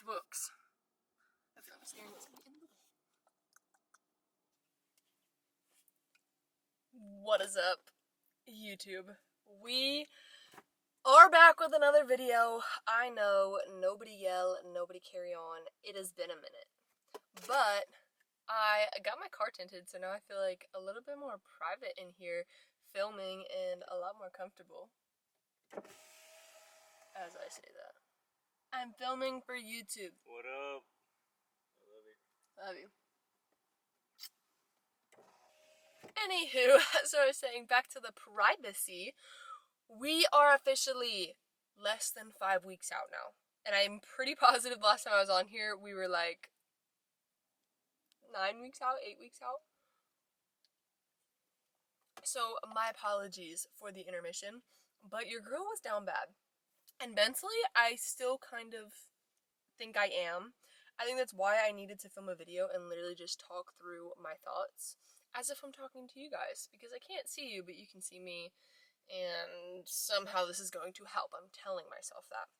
these books. I feel like I'm staring at something in the book. What is up, YouTube? We are back with another video. I know, nobody yell, nobody carry on. It has been a minute. But I got my car tinted, so now I feel like a little bit more private in here filming and a lot more comfortable. As I say that. I'm filming for YouTube. What up? I love you. Love you. Anywho, as I was saying, back to the privacy. We are officially less than 5 weeks out now. And I'm pretty positive last time I was on here, we were like 9 weeks out, 8 weeks out. So my apologies for the intermission, but your girl was down bad. And mentally, I still kind of think I am. I think that's why I needed to film a video and literally just talk through my thoughts as if I'm talking to you guys, because I can't see you, but you can see me, and somehow this is going to help. I'm telling myself that.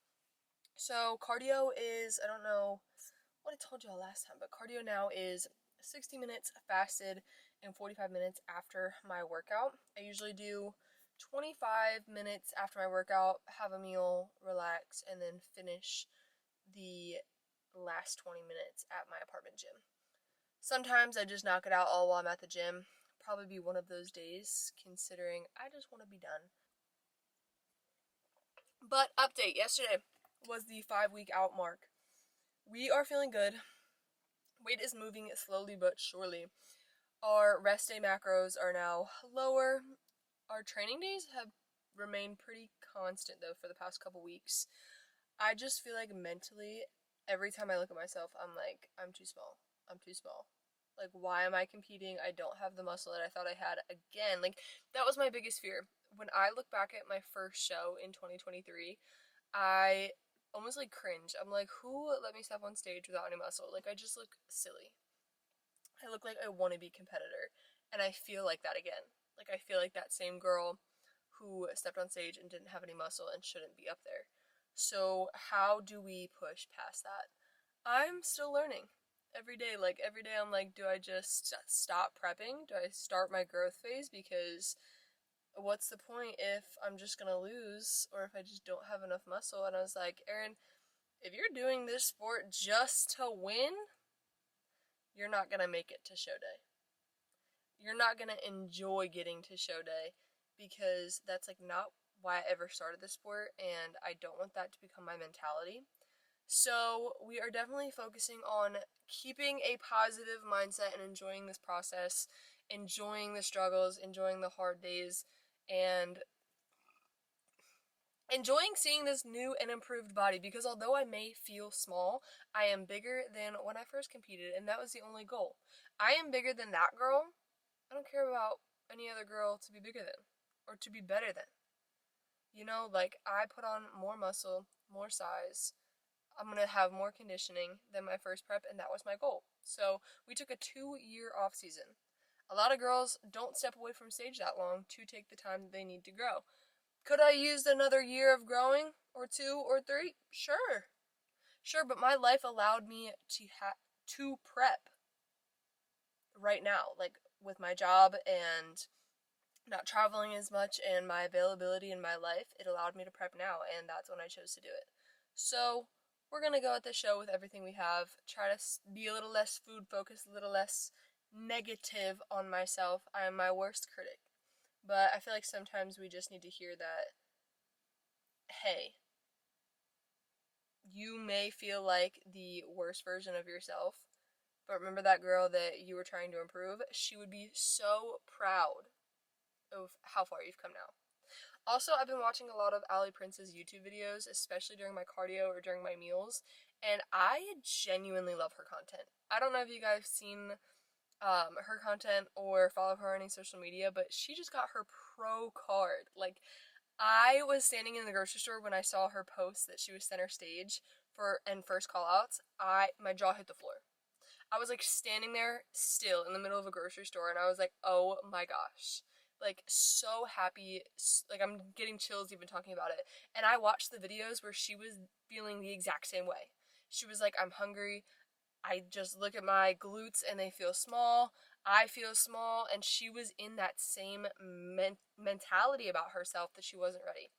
So cardio is, I don't know what I told y'all last time, but cardio now is 60 minutes fasted and 45 minutes after my workout. I usually do 25 minutes after my workout, have a meal, relax, and then finish the last 20 minutes at my apartment gym. Sometimes I just knock it out all while I'm at the gym. Probably be one of those days, considering I just want to be done. But update, yesterday was the 5-week out mark. We are feeling good. Weight is moving slowly but surely. Our rest day macros are now lower. Our training days have remained pretty constant though for the past couple weeks. I just feel like mentally, every time I look at myself, I'm like, I'm too small. I'm too small. Like, why am I competing? I don't have the muscle that I thought I had again. Like, that was my biggest fear. When I look back at my first show in 2023, I almost like cringe. I'm like, who let me step on stage without any muscle? Like, I just look silly. I look like a wannabe competitor. And I feel like that again. Like, I feel like that same girl who stepped on stage and didn't have any muscle and shouldn't be up there. So how do we push past that? I'm still learning. Every day I'm like, do I just stop prepping? Do I start my growth phase? Because what's the point if I'm just gonna lose, or if I just don't have enough muscle? And I was like, Erin, if you're doing this sport just to win, you're not gonna make it to show day. You're not gonna enjoy getting to show day, because that's like not why I ever started this sport, and I don't want that to become my mentality. So we are definitely focusing on keeping a positive mindset and enjoying this process, enjoying the struggles, enjoying the hard days, and enjoying seeing this new and improved body, because although I may feel small, I am bigger than when I first competed, and that was the only goal. I am bigger than that girl. I don't care about any other girl to be bigger than or to be better than. You know, like, I put on more muscle, more size. I'm going to have more conditioning than my first prep, and that was my goal. So we took a 2-year off season. A lot of girls don't step away from stage that long to take the time that they need to grow. Could I use another year of growing, or 2 or 3? Sure, but my life allowed me to prep right now, like with my job and not traveling as much and my availability in my life. It allowed me to prep now, and that's when I chose to do it. So we're going to go at the show with everything we have, try to be a little less food focused, a little less negative on myself. I am my worst critic. But I feel like sometimes we just need to hear that, hey, you may feel like the worst version of yourself, but remember that girl that you were trying to improve? She would be so proud of how far you've come now. Also, I've been watching a lot of Ali Prince's YouTube videos, especially during my cardio or during my meals, and I genuinely love her content. I don't know if you guys have seen her content or follow her on any social media, but she just got her pro card. Like, I was standing in the grocery store when I saw her post that she was center stage and first call outs. My jaw hit the floor. I was like standing there still in the middle of a grocery store, and I was like, oh my gosh. Like, so happy. Like, I'm getting chills even talking about it. And I watched the videos where she was feeling the exact same way. She was like, I'm hungry. I just look at my glutes and they feel small. I feel small. And she was in that same mentality about herself that she wasn't ready,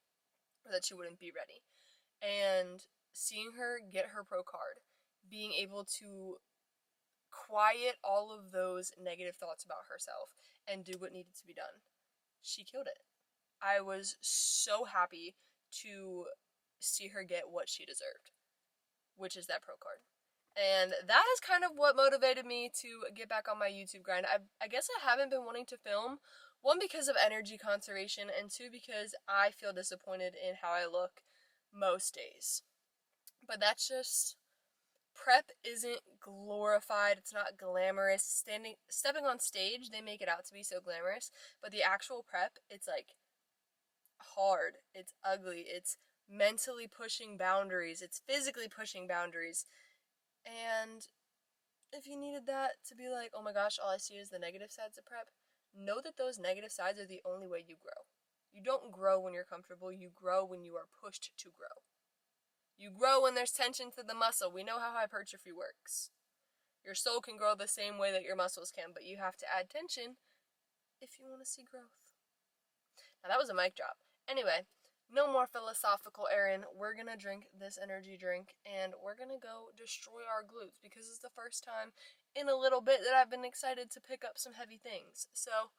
or that she wouldn't be ready. And seeing her get her pro card, being able to quiet all of those negative thoughts about herself and do what needed to be done, she killed it. I was so happy to see her get what she deserved, which is that pro card. And that is kind of what motivated me to get back on my YouTube grind. I guess I haven't been wanting to film, one, because of energy conservation, and two, because I feel disappointed in how I look most days. But that's just, prep isn't glorified, it's not glamorous. Stepping on stage, they make it out to be so glamorous, but the actual prep, it's like hard, it's ugly, it's mentally pushing boundaries, it's physically pushing boundaries. And if you needed that to be like, oh my gosh, all I see is the negative sides of prep, know that those negative sides are the only way you grow. You don't grow when you're comfortable, you grow when you are pushed to grow. You grow when there's tension to the muscle. We know how hypertrophy works. Your soul can grow the same way that your muscles can, but you have to add tension if you want to see growth. Now that was a mic drop. Anyway, no more philosophical, Erin. We're gonna drink this energy drink and we're gonna go destroy our glutes because it's the first time in a little bit that I've been excited to pick up some heavy things. So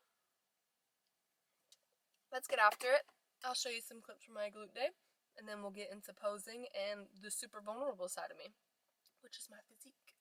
let's get after it. I'll show you some clips from my glute day and then we'll get into posing and the super vulnerable side of me, which is my physique.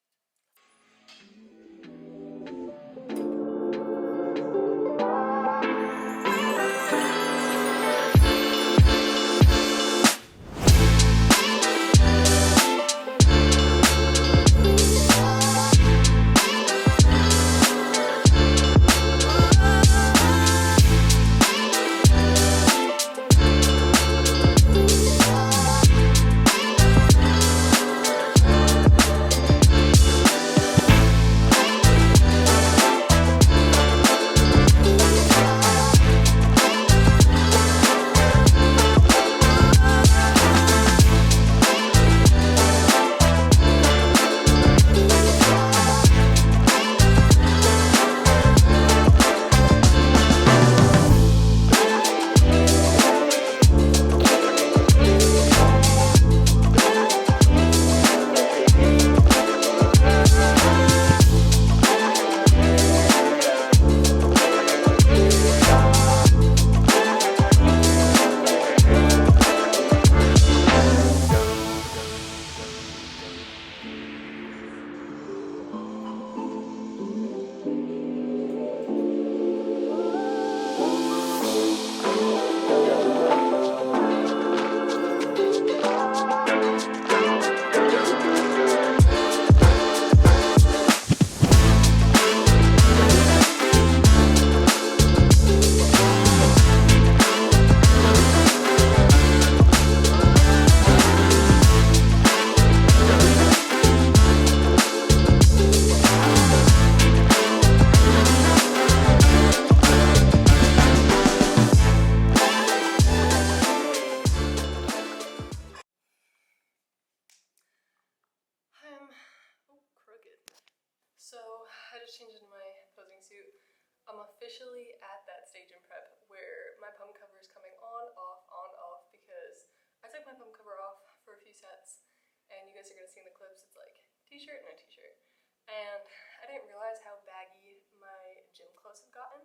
I'm officially at that stage in prep where my pump cover is coming on, off, because I took my pump cover off for a few sets, and you guys are going to see in the clips, it's like t-shirt, no t-shirt. And I didn't realize how baggy my gym clothes have gotten.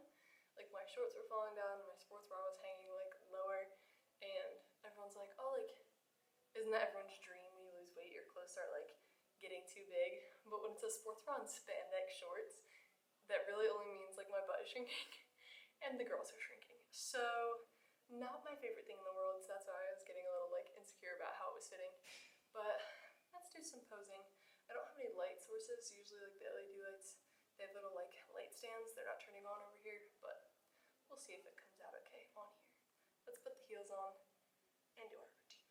Like, my shorts were falling down, my sports bra was hanging, like, lower, and everyone's like, oh, like, isn't that everyone's dream when you lose weight, your clothes start, like, getting too big? But when it's a sports bra and spandex shorts, that really only means, like, my butt is shrinking and the girls are shrinking. So, not my favorite thing in the world, so that's why I was getting a little, like, insecure about how it was fitting. But let's do some posing. I don't have any light sources. Usually, like, the LED lights, they have little, like, light stands. They're not turning on over here, but we'll see if it comes out okay on here. Let's put the heels on and do our routine.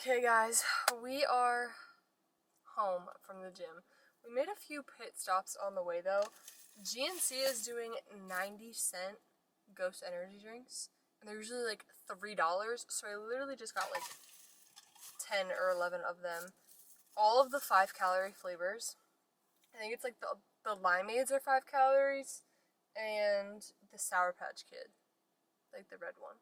Okay guys, we are home from the gym. We made a few pit stops on the way though. GNC is doing 90-cent Ghost energy drinks, and they're usually like $3, so I literally just got like 10 or 11 of them. All of the 5-calorie flavors. I think it's like the limeades are 5 calories, and the Sour Patch Kid, like the red one.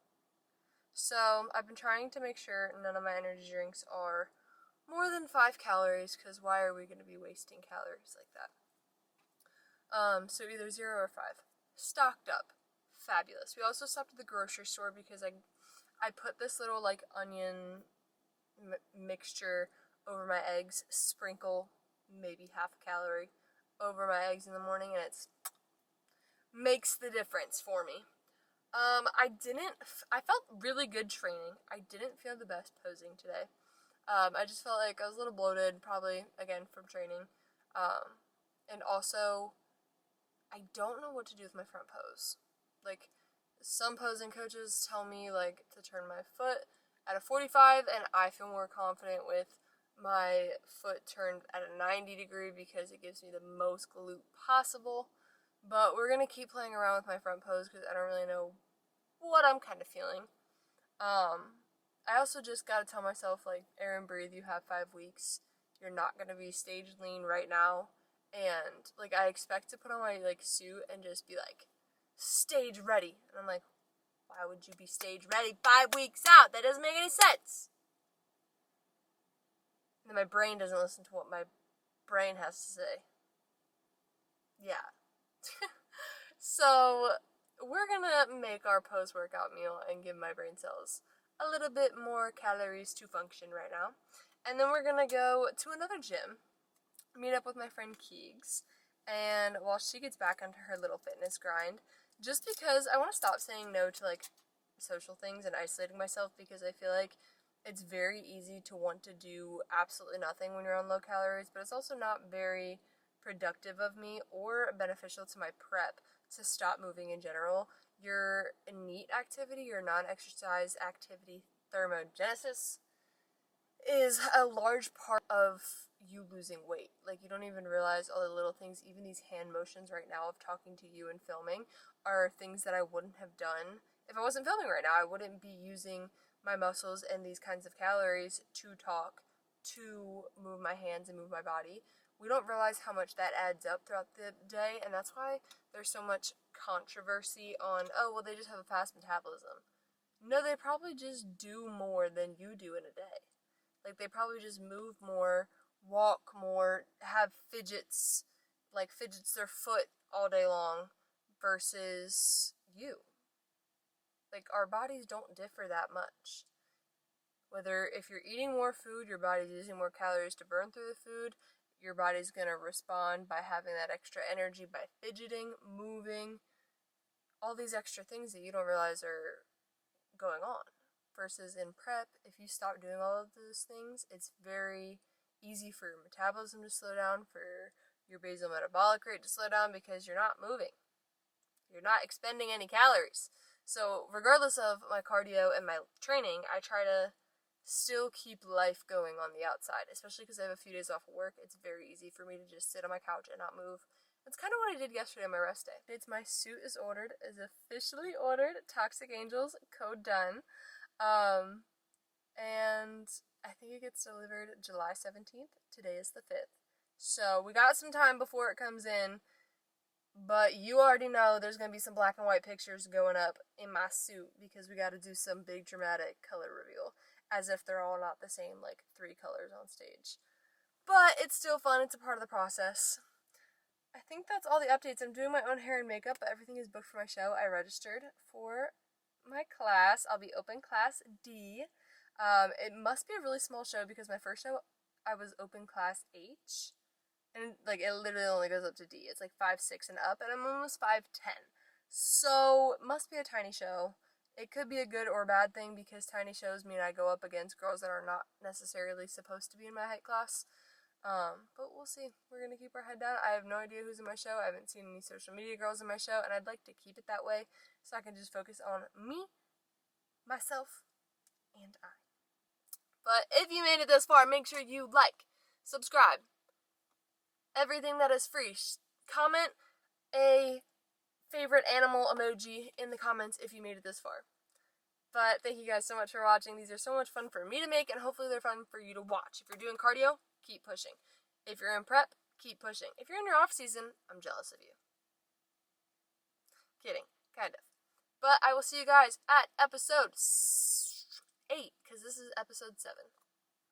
So I've been trying to make sure none of my energy drinks are more than 5 calories, because why are we going to be wasting calories like that? So either 0 or 5. Stocked up. Fabulous. We also stopped at the grocery store because I put this little like onion mixture over my eggs, sprinkle maybe half a calorie over my eggs in the morning, and it's makes the difference for me. I felt really good training. I didn't feel the best posing today. I just felt like I was a little bloated, probably, again, from training. And also, I don't know what to do with my front pose. Like, some posing coaches tell me, like, to turn my foot at a 45, and I feel more confident with my foot turned at a 90 degree because it gives me the most glute possible. But we're going to keep playing around with my front pose because I don't really know what I'm kind of feeling. I also just got to tell myself, like, Erin, breathe, you have 5 weeks. You're not going to be stage lean right now. And, like, I expect to put on my, like, suit and just be, like, stage ready. And I'm like, why would you be stage ready 5 weeks out? That doesn't make any sense. And then my brain doesn't listen to what my brain has to say. Yeah. So, we're gonna make our post-workout meal and give my brain cells a little bit more calories to function right now. And then we're gonna go to another gym, meet up with my friend Keegs, and while she gets back onto her little fitness grind, just because I want to stop saying no to, like, social things and isolating myself, because I feel like it's very easy to want to do absolutely nothing when you're on low calories, but it's also not very productive of me or beneficial to my prep to stop moving in general. Your NEAT activity, your non-exercise activity thermogenesis, is a large part of you losing weight. Like, you don't even realize all the little things, even these hand motions right now of talking to you and filming are things that I wouldn't have done if I wasn't filming right now. I wouldn't be using my muscles and these kinds of calories to talk, to move my hands and move my body. We don't realize how much that adds up throughout the day, and that's why there's so much controversy on, oh, well, they just have a fast metabolism. No, they probably just do more than you do in a day. Like, they probably just move more, walk more, have fidgets their foot all day long versus you. Like, our bodies don't differ that much. Whether if you're eating more food, your body's using more calories to burn through the food, your body's going to respond by having that extra energy by fidgeting, moving, all these extra things that you don't realize are going on. Versus in prep, if you stop doing all of those things, it's very easy for your metabolism to slow down, for your basal metabolic rate to slow down, because you're not moving. You're not expending any calories. So regardless of my cardio and my training, I try to still keep life going on the outside, especially because I have a few days off of work. It's very easy for me to just sit on my couch and not move. That's kind of what I did yesterday on my rest day. My suit is ordered, is officially ordered. Toxic Angels, code Dunne. And I think it gets delivered July 17th. Today is the 5th. So we got some time before it comes in, but you already know there's going to be some black and white pictures going up in my suit because we got to do some big dramatic color reveal, as if they're all not the same, like 3 colors on stage. But it's still fun. It's a part of the process. I think that's all the updates. I'm doing my own hair and makeup, but everything is booked for my show. I registered for my class. I'll be open class D. It must be a really small show because my first show I was open class H, and like it literally only goes up to D. It's like 5, 6 and up, and I'm almost 5'10", so it must be a tiny show. It could be a good or bad thing because tiny shows mean I go up against girls that are not necessarily supposed to be in my height class. But we'll see. We're gonna keep our head down. I have no idea who's in my show. I haven't seen any social media girls in my show, and I'd like to keep it that way so I can just focus on me, myself, and I. But if you made it this far, make sure you like, subscribe, everything that is free. Comment a favorite animal emoji in the comments if you made it this far. But thank you guys so much for watching. These are so much fun for me to make, and hopefully they're fun for you to watch. If you're doing cardio, keep pushing. If you're in prep, keep pushing. If you're in your off season, I'm jealous of you. Kidding, kind of. But I will see you guys at episode 8, because this is episode 7.